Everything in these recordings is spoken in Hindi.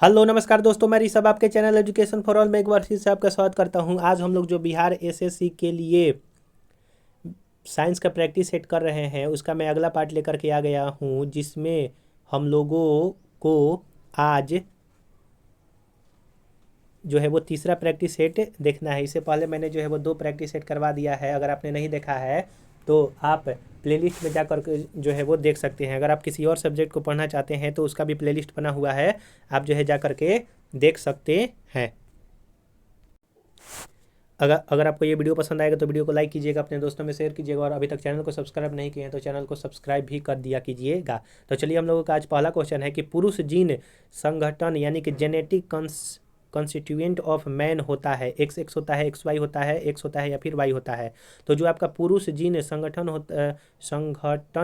हेलो नमस्कार दोस्तों, मैं ऋषभ आपके चैनल एजुकेशन फॉर ऑल में एक बार फिर से आपका स्वागत करता हूं। आज हम लोग जो बिहार एसएससी के लिए साइंस का प्रैक्टिस सेट कर रहे हैं उसका मैं अगला पार्ट लेकर के आ गया हूं, जिसमें हम लोगों को आज जो है वो तीसरा प्रैक्टिस सेट देखना है। इससे पहले मैंने जो है वो दो प्रैक्टिस सेट करवा दिया है। अगर आपने नहीं देखा है तो आप प्लेलिस्ट में जाकर के जो है वो देख सकते हैं। अगर आप किसी और सब्जेक्ट को पढ़ना चाहते हैं तो उसका भी प्लेलिस्ट बना हुआ है, आप जो है जा कर के देख सकते हैं। अगर अगर आपको ये वीडियो पसंद आएगा तो वीडियो को लाइक कीजिएगा, अपने दोस्तों में शेयर कीजिएगा, और अभी तक चैनल को सब्सक्राइब नहीं किए हैं तो चैनल को सब्सक्राइब भी कर दिया कीजिएगा। तो चलिए, हम लोगों का आज पहला क्वेश्चन है कि पुरुष जीन संगठन यानी कि जेनेटिक कॉन्स्टिट्यूएंट ऑफ मैन होता है। एक्स एक्स होता है, एक्स वाई होता है, एक्स होता है या फिर वाई होता है। तो जो आपका पुरुष जीन संगठन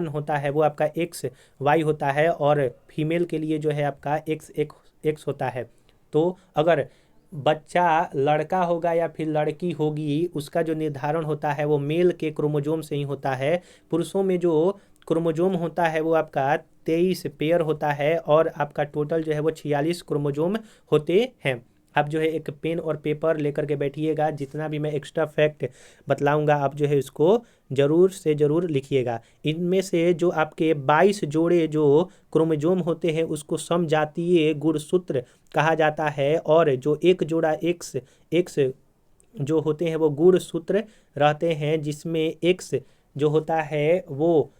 होता है वो आपका एक्स वाई होता है, और फीमेल के लिए जो है आपका एक्स एक्स होता है। तो अगर बच्चा लड़का होगा या फिर लड़की होगी, उसका जो निर्धारण होता है वो मेल के क्रोमोजोम से ही होता है। पुरुषों में जो क्रोमोजोम होता है वो आपका 23 पेयर होता है, और आपका टोटल जो है वो 46 क्रोमोजोम होते हैं। आप जो है एक पेन और पेपर लेकर के बैठिएगा, जितना भी मैं एक्स्ट्रा फैक्ट बतलाऊंगा आप जो है इसको ज़रूर से ज़रूर लिखिएगा। इनमें से जो आपके 22 जोड़े जो क्रोमोजोम होते हैं उसको समजातीय गुणसूत्र कहा जाता है, और जो एक जोड़ा एक्स एक्स जो होते हैं वो गुणसूत्र रहते हैं, जिसमें एक्स जो होता है वो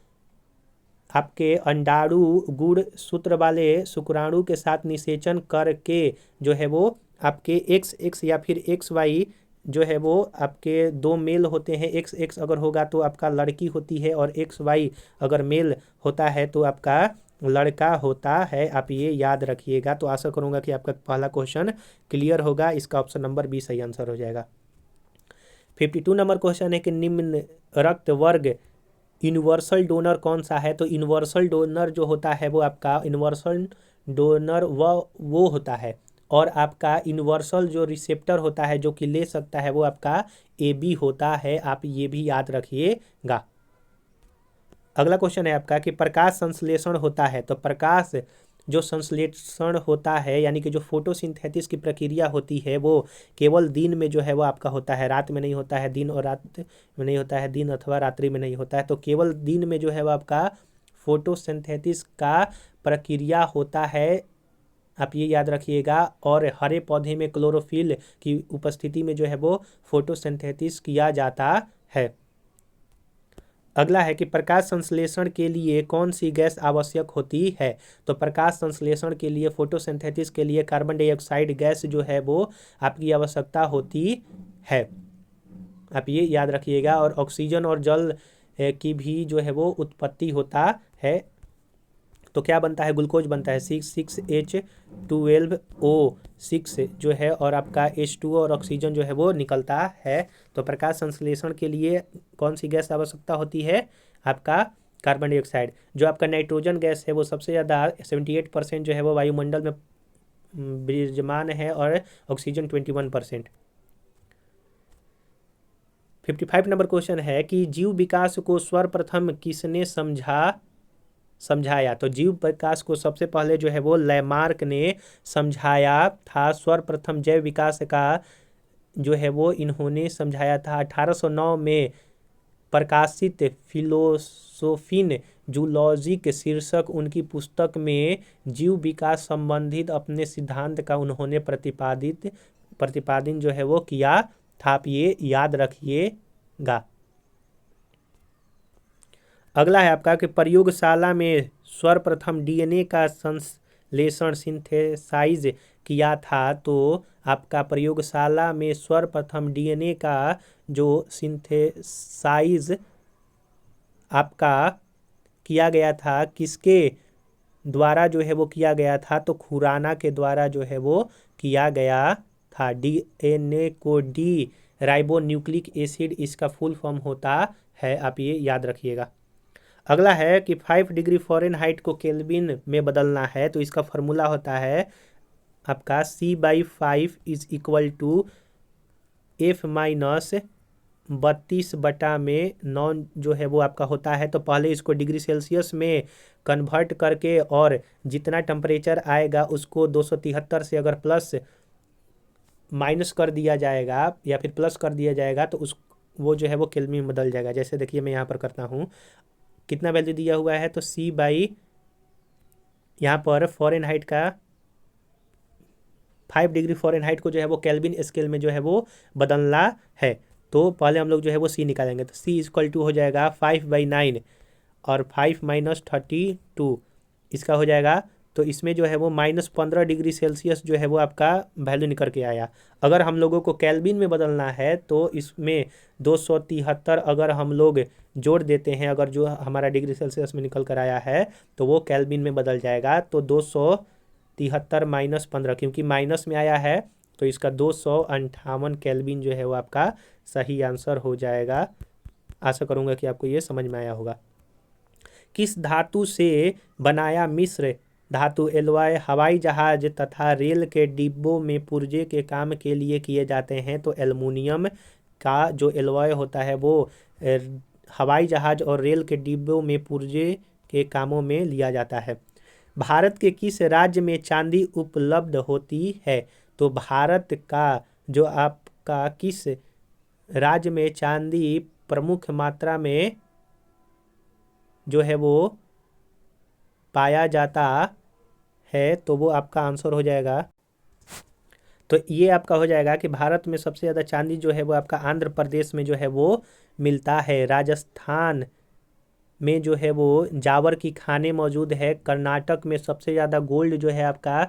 आपके अंडाणु गुणसूत्र वाले शुक्राणु के साथ निषेचन करके जो है वो आपके एक्स एक्स या फिर एक्स वाई जो है वो आपके दो मेल होते हैं। एक्स एक्स अगर होगा तो आपका लड़की होती है, और एक्स वाई अगर मेल होता है तो आपका लड़का होता है। आप ये याद रखिएगा। तो आशा करूंगा कि आपका पहला क्वेश्चन क्लियर होगा। इसका ऑप्शन नंबर बी सही आंसर हो जाएगा। 52 नंबर क्वेश्चन है कि निम्न रक्त वर्ग यूनिवर्सल डोनर कौन सा है। तो यूनिवर्सल डोनर जो होता है वो आपका यूनिवर्सल डोनर वो होता है, और आपका यूनिवर्सल जो रिसेप्टर होता है जो कि ले सकता है वो आपका ए बी होता है। आप ये भी याद रखिएगा। अगला क्वेश्चन है आपका कि प्रकाश संश्लेषण होता है। तो प्रकाश जो संश्लेषण होता है यानी कि जो फोटोसिंथेसिस की प्रक्रिया होती है वो केवल दिन में जो है वो आपका होता है, रात में नहीं होता है। दिन और रात में नहीं होता है, दिन अथवा रात्रि में नहीं होता है। तो केवल दिन में जो है वो आपका फोटोसिंथेसिस का प्रक्रिया होता है। आप ये याद रखिएगा। और हरे पौधे में क्लोरोफिल की उपस्थिति में जो है वो फोटोसिंथेसिस किया जाता है। अगला है कि प्रकाश संश्लेषण के लिए कौन सी गैस आवश्यक होती है। तो प्रकाश संश्लेषण के लिए फोटोसिंथेसिस के लिए कार्बन डाइऑक्साइड गैस जो है वो आपकी आवश्यकता होती है। आप ये याद रखिएगा। और ऑक्सीजन और जल की भी जो है वो उत्पत्ति होता है। तो क्या बनता है, ग्लूकोज बनता है, 6H12O6 जो है, और आपका H2O और ऑक्सीजन जो है वो निकलता है। तो प्रकाश संश्लेषण के लिए कौन सी गैस आवश्यकता होती है, आपका कार्बन डाइऑक्साइड। जो आपका नाइट्रोजन गैस है वो सबसे ज़्यादा 78% जो है वो वायुमंडल में विराजमान है, और ऑक्सीजन 21%। 55 नंबर क्वेश्चन है कि जीव विकास को सर्वप्रथम किसने समझाया। तो जीव विकास को सबसे पहले जो है वो लैमार्क ने समझाया था। सर्वप्रथम जैव विकास का जो है वो इन्होंने समझाया था 1809 में प्रकाशित फिलोसोफिन जूलॉजिक शीर्षक उनकी पुस्तक में जीव विकास संबंधित अपने सिद्धांत का उन्होंने प्रतिपादन जो है वो किया था। आप ये याद रखिएगा। अगला है आपका कि प्रयोगशाला में सर्वप्रथम डीएनए का संश्लेषण सिंथेसाइज किया था। तो आपका प्रयोगशाला में सर्वप्रथम डीएनए का जो सिंथेसाइज आपका किया गया था, किसके द्वारा जो है वो किया गया था। तो खुराना के द्वारा जो है वो किया गया था। डीएनए को डी राइबो न्यूक्लिक एसिड इसका फुल फॉर्म होता है। आप ये याद रखिएगा। अगला है कि 5 डिग्री फ़ारेनहाइट को केल्विन में बदलना है। तो इसका फॉर्मूला होता है आपका C/5 is equal to F minus 32/9 जो है वो आपका होता है। तो पहले इसको डिग्री सेल्सियस में कन्वर्ट करके और जितना टेम्परेचर आएगा उसको 273 से अगर प्लस माइनस कर दिया जाएगा या फिर प्लस कर दिया जाएगा तो उस वो जो है वो केल्विन में बदल जाएगा। जैसे देखिए मैं यहाँ पर करता हूँ, कितना वैल्यू दिया हुआ है तो C बाई यहाँ पर फ़ारेनहाइट का 5 डिग्री फ़ारेनहाइट को जो है वो केल्विन स्केल में जो है वो बदलना है। तो पहले हम लोग जो है वो C निकालेंगे, तो C इक्वल टू हो जाएगा 5/9 और 5 माइनस 32 इसका हो जाएगा। तो इसमें जो है वो -15 डिग्री सेल्सियस जो है वो आपका वैल्यू निकल के आया। अगर हम लोगों को केल्विन में बदलना है तो इसमें 273 अगर हम लोग जोड़ देते हैं, अगर जो हमारा डिग्री सेल्सियस में निकल कर आया है तो वो केल्विन में बदल जाएगा। तो 273 माइनस 15 क्योंकि माइनस में आया है तो इसका 258 केल्विन जो है वो आपका सही आंसर हो जाएगा। आशा करूँगा कि आपको ये समझ में आया होगा। किस धातु से बनाया मिश्र धातु एलॉय हवाई जहाज तथा रेल के डिब्बों में पुर्जे के काम के लिए किए जाते हैं? तो एल्युमिनियम का जो एलॉय होता है वो हवाई जहाज और रेल के डिब्बों में पुर्जे के कामों में लिया जाता है। भारत के किस राज्य में चांदी उपलब्ध होती है? तो भारत का जो आपका किस राज्य में चांदी प्रमुख मात्रा में जो है वो पाया जाता है? तो वो आपका आंसर हो जाएगा। तो ये आपका हो जाएगा कि भारत में सबसे ज़्यादा चांदी जो है वो आपका आंध्र प्रदेश में जो है वो मिलता है। राजस्थान में जो है वो जावर की खानें मौजूद है। कर्नाटक में सबसे ज़्यादा गोल्ड जो है आपका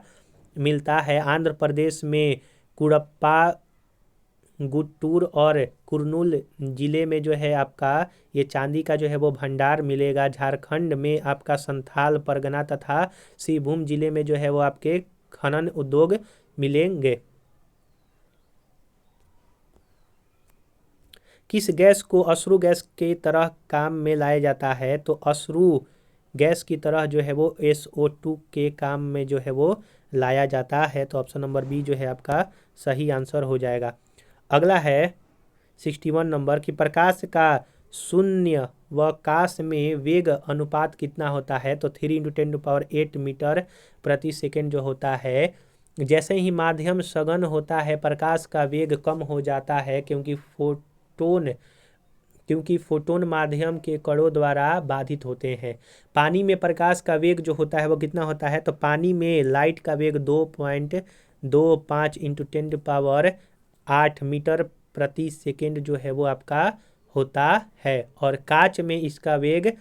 मिलता है। आंध्र प्रदेश में कुड़प्पा, गुट्टूर और कुर्नूल जिले में जो है आपका ये चांदी का जो है वो भंडार मिलेगा। झारखंड में आपका संथाल परगना तथा सिंहभूम जिले में जो है वो आपके खनन उद्योग मिलेंगे। किस गैस को अश्रु गैस के तरह काम में लाया जाता है? तो अश्रु गैस की तरह जो है वो SO2 के काम में जो है वो लाया जाता है। तो ऑप्शन नंबर बी जो है आपका सही आंसर हो जाएगा। अगला है 61 नंबर कि प्रकाश का शून्य वकाश में वेग अनुपात कितना होता है? तो 3 × 10⁸ मीटर प्रति सेकेंड जो होता है। जैसे ही माध्यम सघन होता है प्रकाश का वेग कम हो जाता है क्योंकि फोटोन माध्यम के कणों द्वारा बाधित होते हैं। पानी में प्रकाश का वेग जो होता है वो कितना होता है? तो पानी में लाइट का वेग 2.25 × 10⁸ मीटर प्रति सेकेंड जो है वो आपका होता है। और कांच में इसका वेग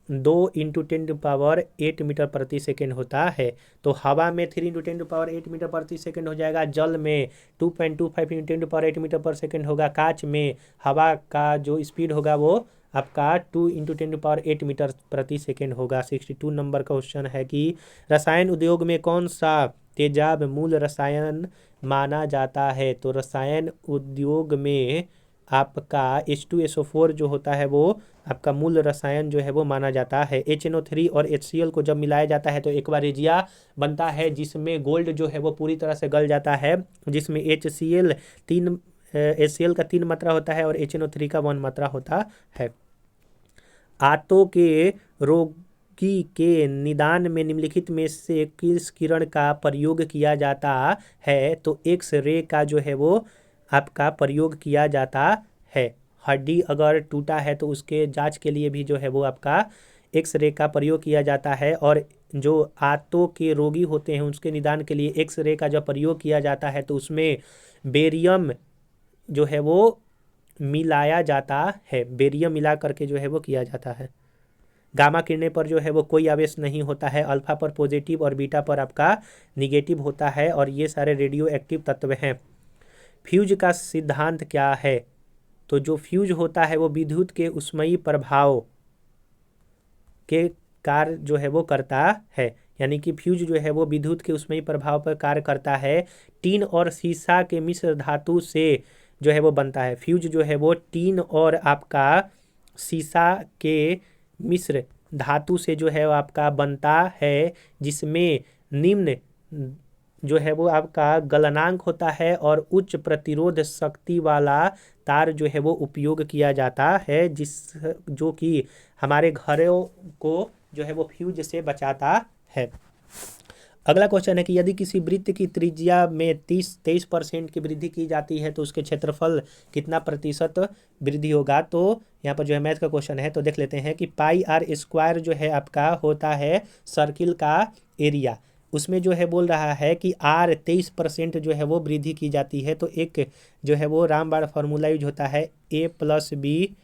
2 × 10⁸ मीटर प्रति सेकेंड होता है। तो हवा में 3 × 10⁸ मीटर प्रति सेकेंड हो जाएगा। जल में 2.25 × 10⁸ मीटर पर सेकेंड होगा। कांच में हवा का जो स्पीड होगा वो आपका 2 × 10⁸ मीटर प्रति सेकेंड होगा। 62 नंबर का क्वेश्चन है कि रसायन उद्योग में कौन सा तेजाब मूल रसायन माना जाता है? तो रसायन उद्योग में आपका H2SO4 जो होता है वो आपका मूल रसायन जो है वो माना जाता है। HNO3 और HCl को जब मिलाया जाता है तो एक्वारेजिया बनता है जिसमें गोल्ड जो है वो पूरी तरह से गल जाता है, जिसमें HCl 3 मात्रा होता है और HNO3 का 1 मात्रा होता है। आंतों के रोगी के निदान में निम्नलिखित में से किस किरण का प्रयोग किया जाता है? तो एक्स-रे का जो है वो आपका प्रयोग किया जाता है। हड्डी अगर टूटा है तो उसके जांच के लिए भी जो है वो आपका एक्स-रे का प्रयोग किया जाता है। और जो आंतों के रोगी होते हैं उसके निदान के लिए एक्स-रे का जब प्रयोग किया जाता है तो उसमें बेरियम जो है वो मिलाया जाता है। बेरियम मिला करके जो है वो किया जाता है। गामा किरणें पर जो है वो कोई आवेश नहीं होता है। अल्फा पर पॉजिटिव और बीटा पर आपका निगेटिव होता है और ये सारे रेडियो एक्टिव तत्व हैं। फ्यूज का सिद्धांत क्या है? तो जो फ्यूज होता है वो विद्युत के ऊष्मीय प्रभाव के कार्य जो है वो करता है। यानी कि फ्यूज जो है वो विद्युत के ऊष्मीय प्रभाव पर कार्य करता है। टीन और सीसा के मिश्र धातु से जो है वो बनता है। फ्यूज जो है वो टीन और आपका सीसा के मिश्र धातु से जो है वो आपका बनता है, जिसमें निम्न जो है वो आपका गलनांक होता है और उच्च प्रतिरोध शक्ति वाला तार जो है वो उपयोग किया जाता है, जो कि हमारे घरों को जो है वो फ्यूज से बचाता है। अगला क्वेश्चन है कि यदि किसी वृत्त की त्रिज्या में 23% की वृद्धि की जाती है तो उसके क्षेत्रफल कितना प्रतिशत वृद्धि होगा। तो यहाँ पर जो है मैथ का क्वेश्चन है, तो देख लेते हैं कि पाई आर स्क्वायर जो है आपका होता है सर्किल का एरिया। उसमें जो है बोल रहा है कि आर 23% जो है वो वृद्धि की जाती है, तो एक जो है वो रामबाण फार्मूला यूज होता है a plus B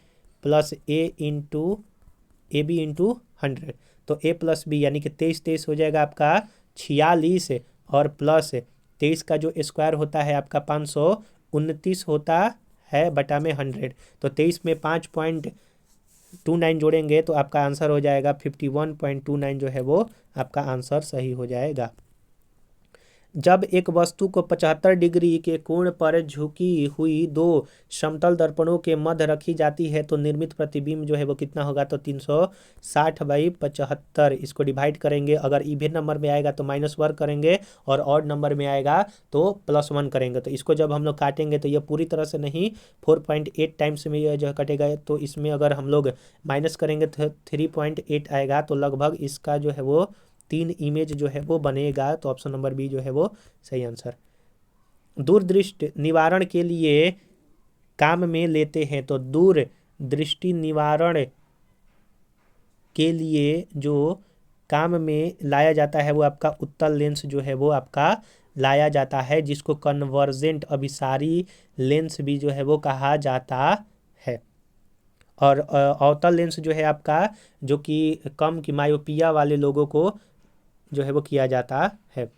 plus A B into 100। तो a प्लस बी यानी कि 23 हो जाएगा आपका 46, और प्लस 23 का जो स्क्वायर होता है आपका 529 होता है बटा में 100। तो 23 में 5.29 जोड़ेंगे तो आपका आंसर हो जाएगा 51.29 जो है वो आपका आंसर सही हो जाएगा। जब एक वस्तु को 75 डिग्री के कोण पर झुकी हुई दो समतल दर्पणों के मध्य रखी जाती है तो निर्मित प्रतिबिंब जो है वो कितना होगा। तो 360/75। इसको डिवाइड करेंगे, अगर इवन नंबर में आएगा तो -1 करेंगे और ऑड नंबर में आएगा तो +1 करेंगे। तो इसको जब हम लोग काटेंगे तो ये पूरी तरह से नहीं, 4.8 टाइम्स में यह जो कटेगा। तो इसमें अगर हम लोग माइनस करेंगे तो 3.8 आएगा। तो लगभग इसका जो है वो 3 इमेज जो है वो बनेगा। तो ऑप्शन नंबर बी जो है वो सही आंसर। दूरदृष्टि निवारण के लिए काम में लेते हैं, तो दूर दृष्टि निवारण के लिए जो काम में लाया जाता है वो आपका उत्तल लेंस जो है वो आपका लाया जाता है, जिसको कन्वर्जेंट अभिसारी लेंस भी जो है वो कहा जाता है। और अवतल लेंस जो है आपका, जो कि कम की मायोपिया वाले लोगों को जो है वो किया जाता है।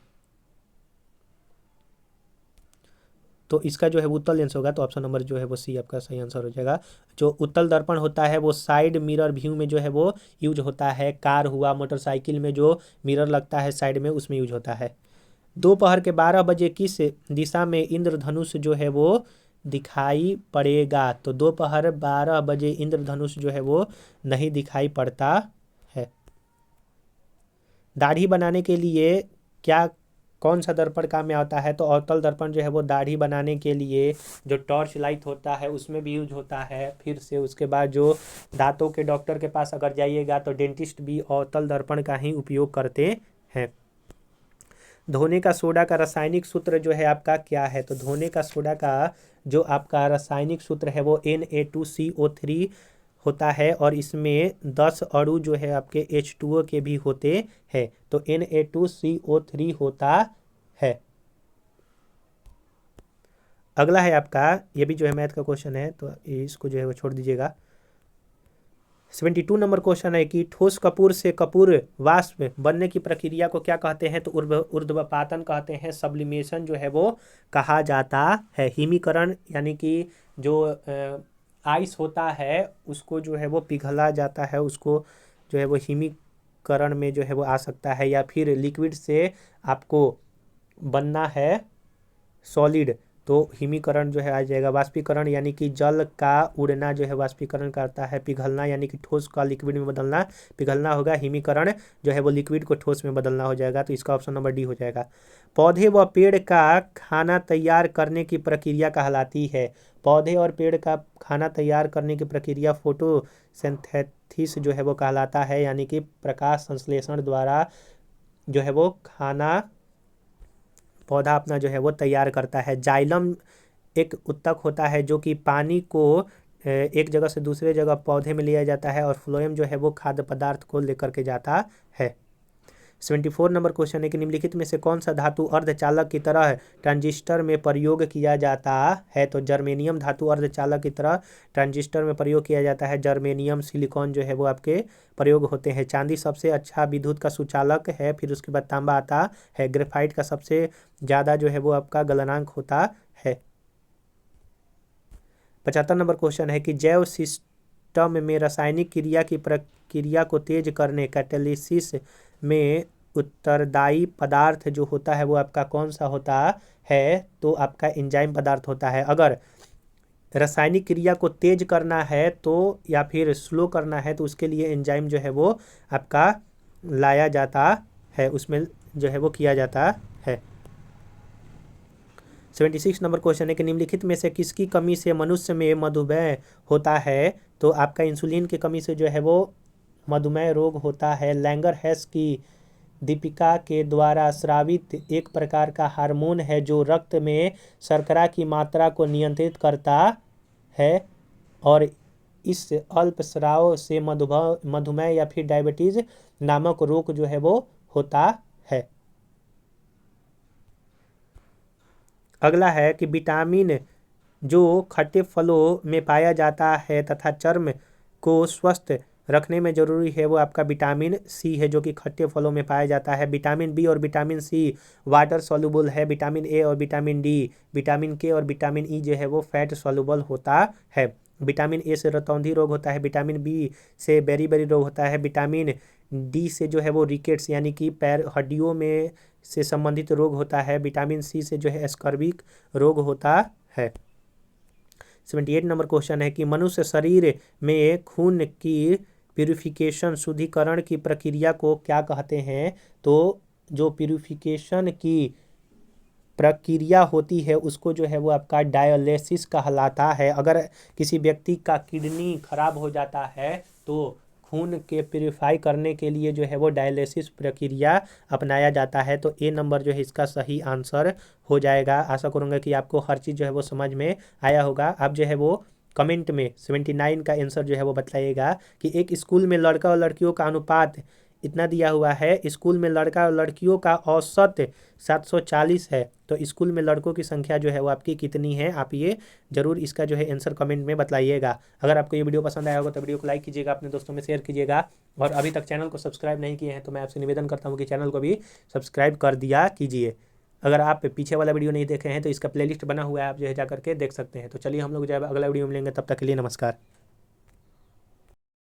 तो इसका जो है उत्तल लेंस होगा, तो ऑप्शन नंबर जो है वो सी आपका सही आंसर हो जाएगा। जो उत्तल दर्पण होता है वो साइड मिरर व्यू में जो है वो यूज होता है। कार हुआ, मोटरसाइकिल में जो मिरर लगता है साइड में, उसमें यूज होता है। दोपहर के 12 बजे किस दिशा में इंद्रधनुष जो है वो दिखाई पड़ेगा। तो दोपहर 12 बजे इंद्रधनुष जो है वो नहीं दिखाई पड़ता है। दाढ़ी बनाने के लिए कौन सा दर्पण काम में आता है। तो अवतल दर्पण जो है वो दाढ़ी बनाने के लिए जो टॉर्च लाइट होता है उसमें भी यूज होता है। फिर से उसके बाद जो दांतों के डॉक्टर के पास अगर जाइएगा तो डेंटिस्ट भी अवतल दर्पण का ही उपयोग करते हैं। धोने का सोडा का रासायनिक सूत्र जो है आपका क्या है। तो धोने का सोडा का जो आपका रासायनिक सूत्र है वो Na2CO3 होता है, और इसमें 10 अणु जो है आपके H2O के भी होते हैं। तो Na2CO3 होता है। अगला है आपका, ये भी जो है मैथ का क्वेश्चन है, तो इसको जो है वो छोड़ दीजिएगा। 72 नंबर क्वेश्चन है कि ठोस कपूर से कपूर वाष्प बनने की प्रक्रिया को क्या कहते हैं। तो ऊर्ध्वपातन कहते हैं। सब्लिमेशन जो है वो कहा जाता है। हिमीकरण यानी कि जो आइस होता है उसको जो है वो पिघला जाता है, उसको जो है वो हिमीकरण में जो है वो आ सकता है। या फिर लिक्विड से आपको बनना है सॉलिड, तो हिमीकरण जो है आ जाएगा। वाष्पीकरण यानी कि जल का उड़ना जो है वाष्पीकरण करता है। पिघलना यानी कि ठोस का लिक्विड में बदलना, पिघलना होगा। हिमीकरण जो है वो लिक्विड को ठोस में बदलना हो जाएगा। तो इसका ऑप्शन नंबर डी हो जाएगा। पौधे व पेड़ का खाना तैयार करने की प्रक्रिया कहलाती है। पौधे और पेड़ का खाना तैयार करने की प्रक्रिया फोटोसिंथेसिस जो है वो कहलाता है, यानी कि प्रकाश संश्लेषण द्वारा जो है वो खाना पौधा अपना जो है वो तैयार करता है। जाइलम एक उत्तक होता है जो कि पानी को एक जगह से दूसरे जगह पौधे में लिया जाता है, और फ्लोएम जो है वो खाद्य पदार्थ को लेकर के जाता है। 74 नंबर क्वेश्चन है कि निम्नलिखित में से कौन सा धातु अर्धचालक की तरह ट्रांजिस्टर में प्रयोग किया जाता है। तो जर्मेनियम धातु अर्धचालक की तरह ट्रांजिस्टर में प्रयोग किया जाता है। जर्मेनियम, सिलिकॉन जो है वो आपके प्रयोग होते हैं। चांदी सबसे अच्छा विद्युत का सुचालक है। फिर उसके बाद तांबा आता है। ग्रेफाइट का सबसे ज़्यादा जो है वो आपका गलनांक होता है। 75 नंबर क्वेश्चन है कि जैव सिस्टम में रासायनिक क्रिया की प्रक्रिया को तेज करने कैटालिसिस में उत्तरदायी पदार्थ जो होता है वो आपका कौन सा होता है। तो आपका एंजाइम पदार्थ होता है। अगर रासायनिक क्रिया को तेज करना है तो या फिर स्लो करना है तो उसके लिए एंजाइम जो है वो आपका लाया जाता है, उसमें जो है वो किया जाता है। 76 नंबर क्वेश्चन है कि निम्नलिखित में से किसकी कमी से मनुष्य में मधुमेह होता है। तो आपका इंसुलिन की कमी से जो है वो मधुमेह रोग होता है। लैंगरहैंस की दीपिका के द्वारा स्रावित एक प्रकार का हार्मोन है जो रक्त में शर्करा की मात्रा को नियंत्रित करता है और इस अल्पस्राव से मधुमेह या फिर डायबिटीज नामक रोग जो है वो होता है। अगला है कि विटामिन जो खट्टे फलों में पाया जाता है तथा चर्म को स्वस्थ रखने में जरूरी है वो आपका विटामिन सी है जो कि खट्टे फलों में पाया जाता है। विटामिन बी और विटामिन सी वाटर सॉल्युबल है। विटामिन ए और विटामिन डी, विटामिन के और विटामिन ई जो है वो फैट सॉल्युबल होता है। विटामिन ए से रतौंधी रोग होता है। विटामिन बी से बेरी रोग होता है। विटामिन डी से जो है वो रिकेट्स यानी कि पैर हड्डियों में से संबंधित रोग होता है। विटामिन सी से जो है स्कर्विक रोग होता है। 78 नंबर क्वेश्चन है कि मनुष्य शरीर में खून की प्यूरिफिकेशन शुद्धिकरण की प्रक्रिया को क्या कहते हैं? तो जो प्यूरिफिकेशन की प्रक्रिया होती है उसको जो है वो आपका डायलिसिस कहलाता है। अगर किसी व्यक्ति का किडनी खराब हो जाता है तो खून के प्यूरिफाई करने के लिए जो है वो डायलिसिस प्रक्रिया अपनाया जाता है। तो ए नंबर जो है इसका सही आंसर हो जाएगा। आशा करूँगा कि आपको हर चीज़ जो है वो समझ में आया होगा। आप जो है वो कमेंट में 79 का आंसर जो है वो बताइएगा कि एक स्कूल में लड़का और लड़कियों का अनुपात इतना दिया हुआ है। स्कूल में लड़का और लड़कियों का औसत 740 है तो स्कूल में लड़कों की संख्या जो है वो आपकी कितनी है? आप ये जरूर इसका जो है आंसर कमेंट में बताइएगा। अगर आपको ये वीडियो पसंद आया होगा तो वीडियो को लाइक कीजिएगा, अपने दोस्तों में शेयर कीजिएगा और अभी तक चैनल को सब्सक्राइब नहीं किए हैं तो मैं आपसे निवेदन करता हूँ कि चैनल को भी सब्सक्राइब कर दिया कीजिए। अगर आप पीछे वाला वीडियो नहीं देखे हैं तो इसका प्लेलिस्ट बना हुआ है, आप जो है जा करके देख सकते हैं। तो चलिए हम लोग जो है अगला वीडियो में मिलेंगे, तब तक के लिए नमस्कार।